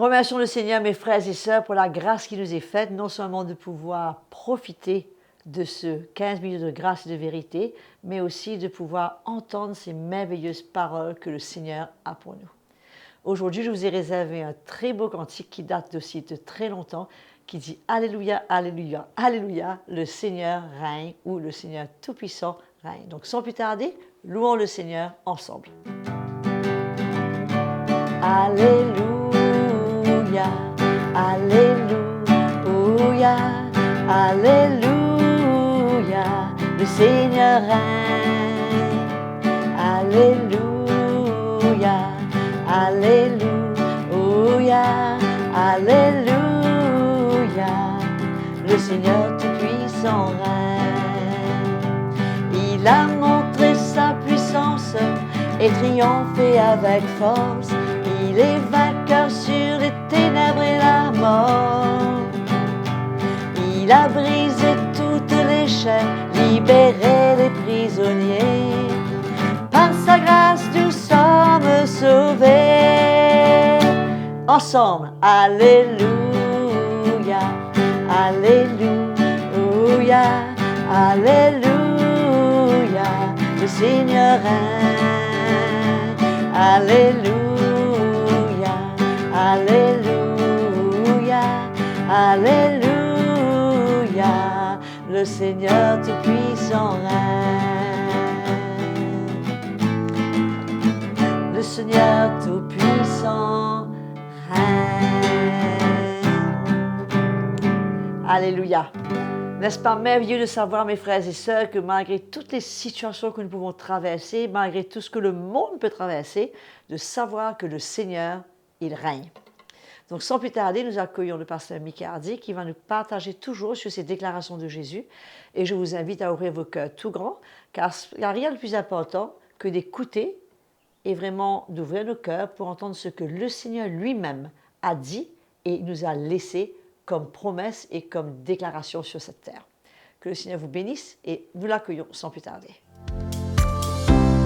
Remercions le Seigneur, mes frères et sœurs, pour la grâce qui nous est faite, non seulement de pouvoir profiter de ce 15 minutes de grâce et de vérité, mais aussi de pouvoir entendre ces merveilleuses paroles que le Seigneur a pour nous. Aujourd'hui, je vous ai réservé un très beau cantique qui date aussi de très longtemps, qui dit « Alléluia, Alléluia, Alléluia, le Seigneur règne » ou « le Seigneur Tout-Puissant règne ». Donc sans plus tarder, louons le Seigneur ensemble. Alléluia, Alléluia, Alléluia, le Seigneur règne. Alléluia, Alléluia, Alléluia, le Seigneur Tout-Puissant règne. Il a montré sa puissance et triomphé avec force. Il est vainqueur sur les ténèbres et la mort. Il a brisé toutes les chaînes, libéré les prisonniers. Par sa grâce, nous sommes sauvés. Ensemble, Alléluia, Alléluia, Alléluia, le Seigneur règne. Alléluia, Alléluia, Alléluia, le Seigneur Tout-Puissant règne. Le Seigneur Tout-Puissant règne. Alléluia. N'est-ce pas merveilleux de savoir, mes frères et sœurs, que malgré toutes les situations que nous pouvons traverser, malgré tout ce que le monde peut traverser, de savoir que le Seigneur, il règne. Donc, sans plus tarder, nous accueillons le pasteur Mickey Hardy qui va nous partager toujours sur ces déclarations de Jésus. Et je vous invite à ouvrir vos cœurs tout grands, car il n'y a rien de plus important que d'écouter et vraiment d'ouvrir nos cœurs pour entendre ce que le Seigneur lui-même a dit et nous a laissé comme promesse et comme déclaration sur cette terre. Que le Seigneur vous bénisse et nous l'accueillons sans plus tarder.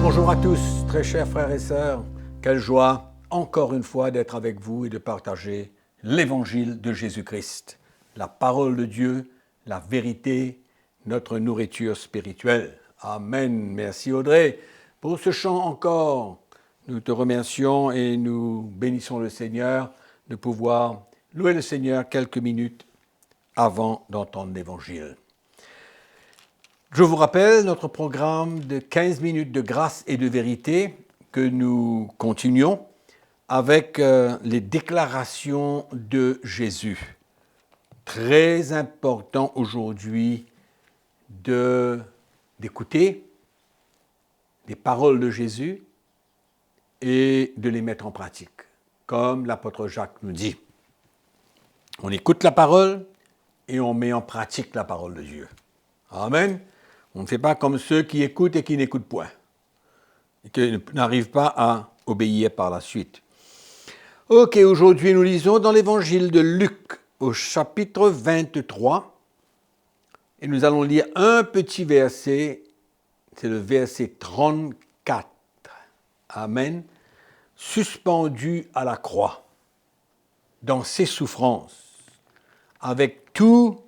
Bonjour à tous, très chers frères et sœurs. Quelle joie, encore une fois, d'être avec vous et de partager l'évangile de Jésus-Christ, la parole de Dieu, la vérité, notre nourriture spirituelle. Amen. Merci Audrey pour ce chant encore. Nous te remercions et nous bénissons le Seigneur de pouvoir louer le Seigneur quelques minutes avant d'entendre l'Évangile. Je vous rappelle notre programme de 15 minutes de grâce et de vérité que nous continuons avec les déclarations de Jésus. Très important aujourd'hui d'écouter les paroles de Jésus et de les mettre en pratique, comme l'apôtre Jacques nous dit. On écoute la parole et on met en pratique la parole de Dieu. Amen. On ne fait pas comme ceux qui écoutent et qui n'écoutent point, et qui n'arrivent pas à obéir par la suite. Ok, aujourd'hui nous lisons dans l'évangile de Luc au chapitre 23, et nous allons lire un petit verset, c'est le verset 34. Amen. Suspendu à la croix, dans ses souffrances, avec tous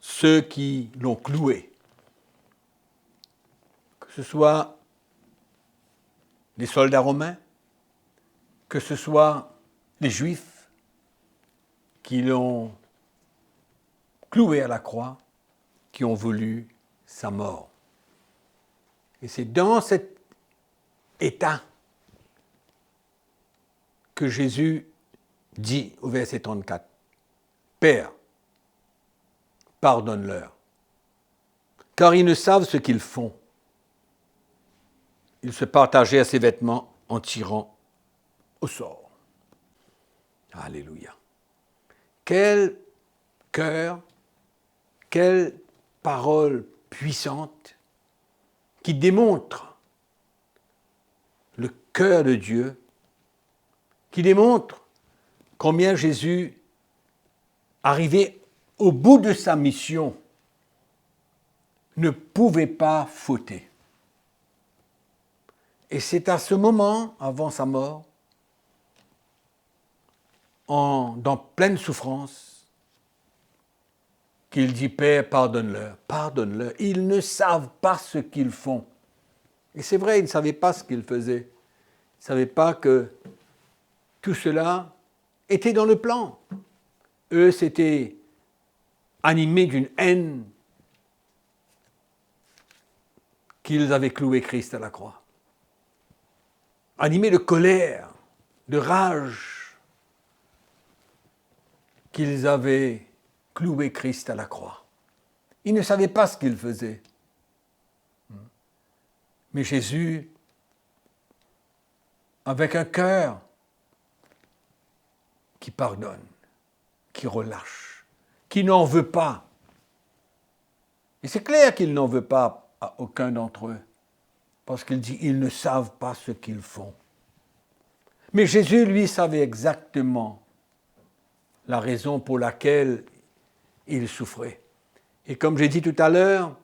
ceux qui l'ont cloué, que ce soit les soldats romains, que ce soit les Juifs qui l'ont cloué à la croix, qui ont voulu sa mort. Et c'est dans cet état que Jésus dit au verset 34, « Père, pardonne-leur, car ils ne savent ce qu'ils font. » Il se partageait à ses vêtements en tirant au sort. Alléluia. Quel cœur, quelle parole puissante qui démontre le cœur de Dieu, qui démontre combien Jésus, arrivé au bout de sa mission, ne pouvait pas fauter. Et c'est à ce moment, avant sa mort, dans pleine souffrance qu'il dit « Père, pardonne-leur, pardonne-leur. Ils ne savent pas ce qu'ils font. » Et c'est vrai, ils ne savaient pas ce qu'ils faisaient. Ils ne savaient pas que tout cela était dans le plan. Eux, c'était animés d'une haine qu'ils avaient cloué Christ à la croix. Animés de colère, de rage, qu'ils avaient cloué Christ à la croix. Ils ne savaient pas ce qu'ils faisaient. Mais Jésus, avec un cœur qui pardonne, qui relâche, qui n'en veut pas. Et c'est clair qu'il n'en veut pas à aucun d'entre eux, parce qu'il dit, ils ne savent pas ce qu'ils font. Mais Jésus, lui, savait exactement la raison pour laquelle il souffrait. Et comme j'ai dit tout à l'heure,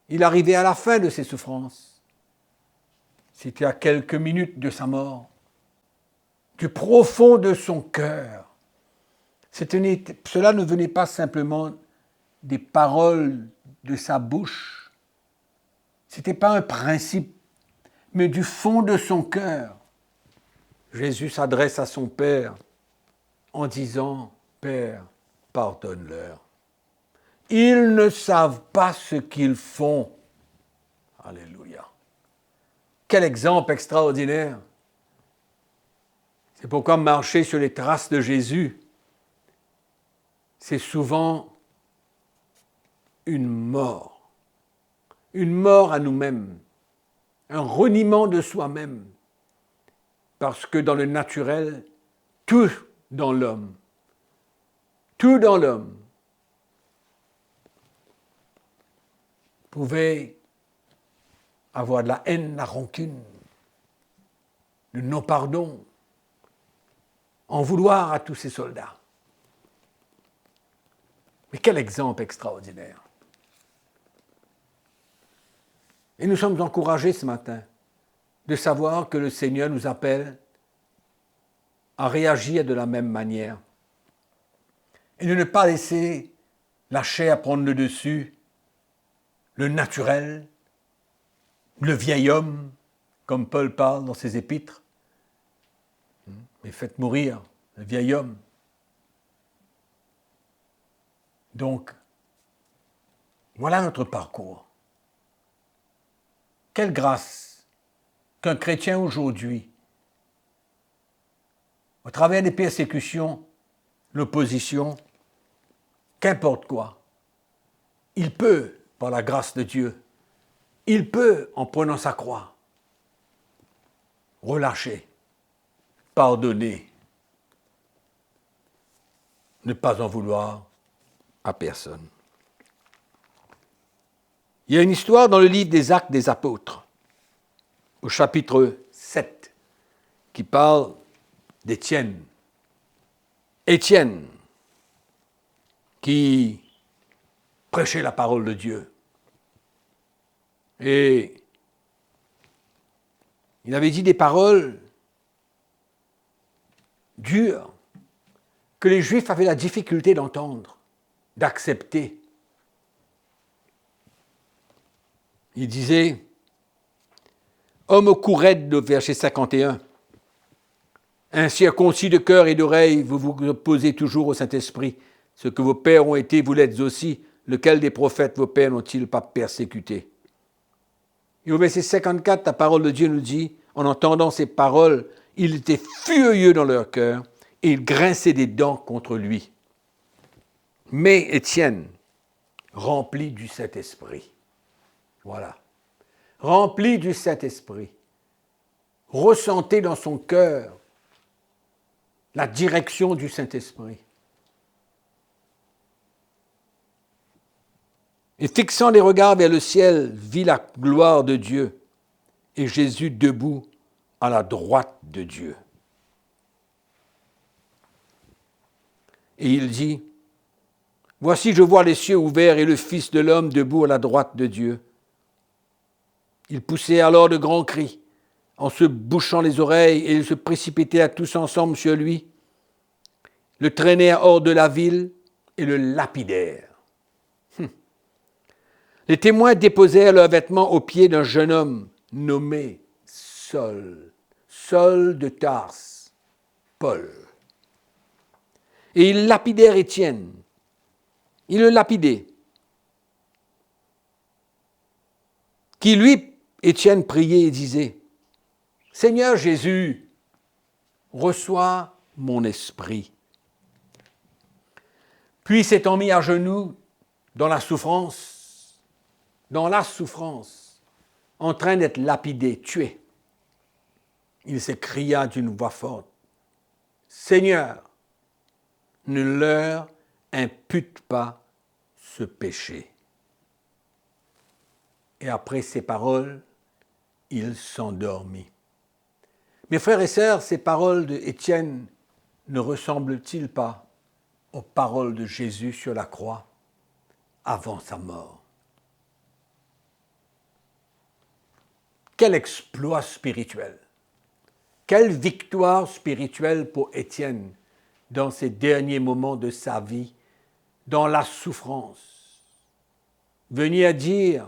il arrivait à la fin de ses souffrances. C'était à quelques minutes de sa mort. Du profond de son cœur. Cela ne venait pas simplement des paroles de sa bouche. Ce n'était pas un principe, mais du fond de son cœur. Jésus s'adresse à son Père en disant « Père, pardonne-leur. Ils ne savent pas ce qu'ils font. » Alléluia. Quel exemple extraordinaire. C'est pourquoi marcher sur les traces de Jésus, c'est souvent une mort à nous-mêmes, un reniement de soi-même, parce que dans le naturel, tout dans l'homme pouvait avoir de la haine, la rancune, le non-pardon, en vouloir à tous ces soldats. Mais quel exemple extraordinaire! Et nous sommes encouragés ce matin de savoir que le Seigneur nous appelle à réagir de la même manière et de ne pas laisser la chair prendre le dessus, le naturel, le vieil homme, comme Paul parle dans ses épîtres. Mais faites mourir le vieil homme. Donc, voilà notre parcours. Quelle grâce qu'un chrétien aujourd'hui, au travers des persécutions, l'opposition, qu'importe quoi, il peut, par la grâce de Dieu, il peut, en prenant sa croix, relâcher, pardonner, ne pas en vouloir à personne. Il y a une histoire dans le livre des Actes des Apôtres, au chapitre 7, qui parle d'Étienne. Étienne, qui prêchait la parole de Dieu. Et il avait dit des paroles dures que les Juifs avaient la difficulté d'entendre, d'accepter. Il disait, « Homme au cou raide » de verset 51, « Incirconcis de cœur et d'oreille, vous vous opposez toujours au Saint-Esprit. Ce que vos pères ont été, vous l'êtes aussi. Lequel des prophètes vos pères n'ont-ils pas persécuté ?» Et au verset 54, la parole de Dieu nous dit, en entendant ces paroles, ils étaient furieux dans leur cœur et ils grinçaient des dents contre lui. Mais Étienne, rempli du Saint-Esprit, voilà, rempli du Saint-Esprit, ressentait dans son cœur la direction du Saint-Esprit. Et fixant les regards vers le ciel, vit la gloire de Dieu et Jésus debout à la droite de Dieu. Et il dit, « Voici, je vois les cieux ouverts et le Fils de l'homme debout à la droite de Dieu. » Il poussait alors de grands cris, en se bouchant les oreilles, et ils se précipitaient à tous ensemble sur lui. le traînèrent hors de la ville et le lapidèrent. Les témoins déposèrent leurs vêtements aux pieds d'un jeune homme nommé Saul, Saul de Tarse, Paul. Et ils lapidèrent Étienne. Ils le lapidaient. Qui lui, Étienne, priait et disait, « Seigneur Jésus, reçois mon esprit. » Puis s'étant mis à genoux dans la souffrance, en train d'être lapidé, tué, il s'écria d'une voix forte, « Seigneur, ne leur impute pas ce péché. » Et après ces paroles, il s'endormit. Mes frères et sœurs, ces paroles d'Étienne ne ressemblent-ils pas aux paroles de Jésus sur la croix avant sa mort? Quel exploit spirituel! Quelle victoire spirituelle pour Étienne dans ces derniers moments de sa vie, dans la souffrance. Venir dire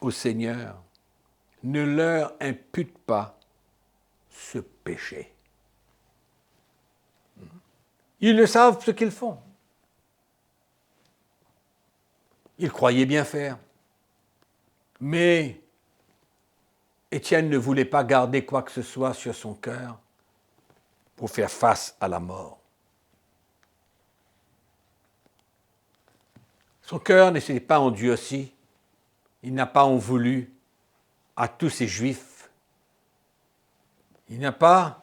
au Seigneur, ne leur impute pas ce péché. Ils ne savent ce qu'ils font. Ils croyaient bien faire. Mais Étienne ne voulait pas garder quoi que ce soit sur son cœur pour faire face à la mort. Son cœur ne s'est pas endurci. Il n'a pas en voulu à tous ces Juifs. Il n'a pas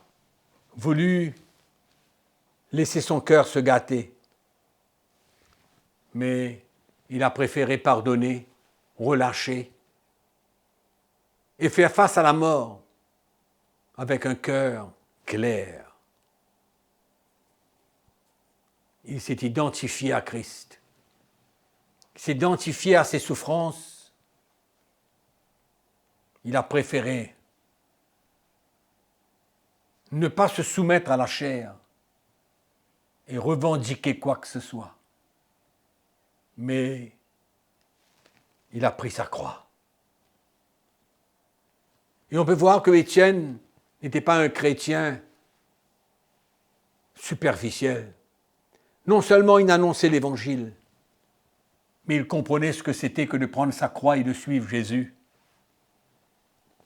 voulu laisser son cœur se gâter. Mais il a préféré pardonner, relâcher et faire face à la mort avec un cœur clair. Il s'est identifié à Christ. Il s'est identifié à ses souffrances. Il a préféré ne pas se soumettre à la chair et revendiquer quoi que ce soit. Mais il a pris sa croix. Et on peut voir que Étienne n'était pas un chrétien superficiel. Non seulement il annonçait l'Évangile, mais il comprenait ce que c'était que de prendre sa croix et de suivre Jésus.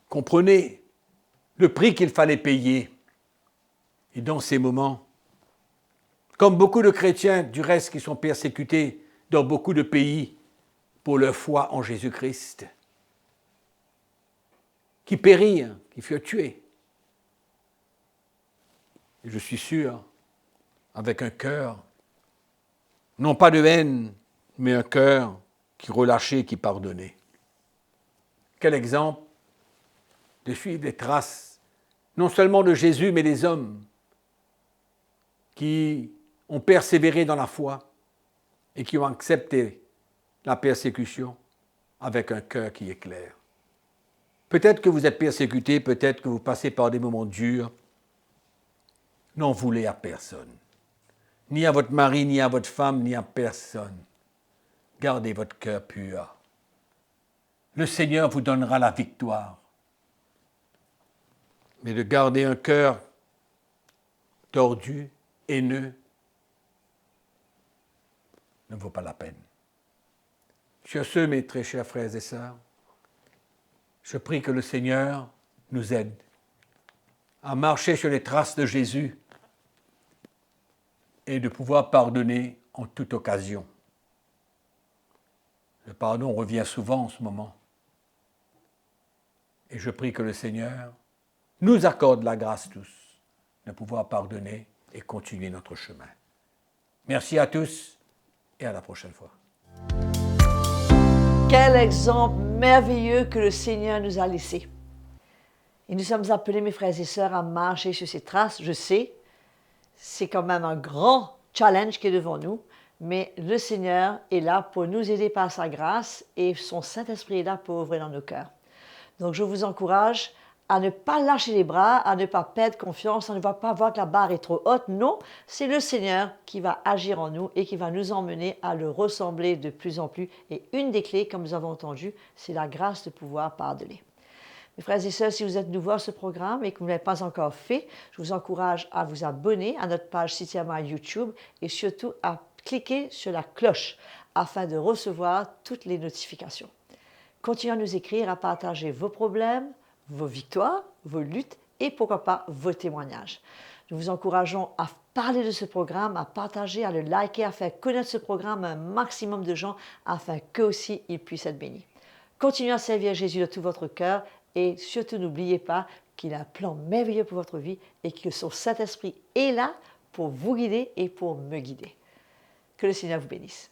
Comprenez le prix qu'il fallait payer. Et dans ces moments, comme beaucoup de chrétiens du reste qui sont persécutés dans beaucoup de pays pour leur foi en Jésus-Christ, qui périrent, qui furent tués. Et je suis sûr, avec un cœur, non pas de haine, mais un cœur qui relâchait, qui pardonnait. Quel exemple de suivre les traces, non seulement de Jésus, mais des hommes qui ont persévéré dans la foi et qui ont accepté la persécution avec un cœur qui est clair. Peut-être que vous êtes persécuté, peut-être que vous passez par des moments durs. N'en voulez à personne. Ni à votre mari, ni à votre femme, ni à personne. Gardez votre cœur pur. Le Seigneur vous donnera la victoire. Mais de garder un cœur tordu, haineux, ne vaut pas la peine. Sur ce, mes très chers frères et sœurs, je prie que le Seigneur nous aide à marcher sur les traces de Jésus et de pouvoir pardonner en toute occasion. Le pardon revient souvent en ce moment. Et je prie que le Seigneur nous accorde la grâce tous de pouvoir pardonner et continuer notre chemin. Merci à tous et à la prochaine fois. Quel exemple merveilleux que le Seigneur nous a laissé. Et nous sommes appelés, mes frères et sœurs, à marcher sur ses traces. Je sais, c'est quand même un grand challenge qui est devant nous, mais le Seigneur est là pour nous aider par sa grâce et son Saint-Esprit est là pour ouvrir dans nos cœurs. Donc je vous encourage à ne pas lâcher les bras, à ne pas perdre confiance, à ne pas voir que la barre est trop haute. Non, c'est le Seigneur qui va agir en nous et qui va nous emmener à le ressembler de plus en plus. Et une des clés, comme nous avons entendu, c'est la grâce de pouvoir pardonner. Mes frères et sœurs, si vous êtes nouveaux à ce programme et que vous ne l'avez pas encore fait, je vous encourage à vous abonner à notre page CITAMA YouTube et surtout à cliquer sur la cloche afin de recevoir toutes les notifications. Continuez à nous écrire, à partager vos problèmes, vos victoires, vos luttes et pourquoi pas vos témoignages. Nous vous encourageons à parler de ce programme, à partager, à le liker, à faire connaître ce programme à un maximum de gens afin qu'eux aussi ils puissent être bénis. Continuez à servir Jésus de tout votre cœur et surtout n'oubliez pas qu'il a un plan merveilleux pour votre vie et que son Saint-Esprit est là pour vous guider et pour me guider. Que le Seigneur vous bénisse.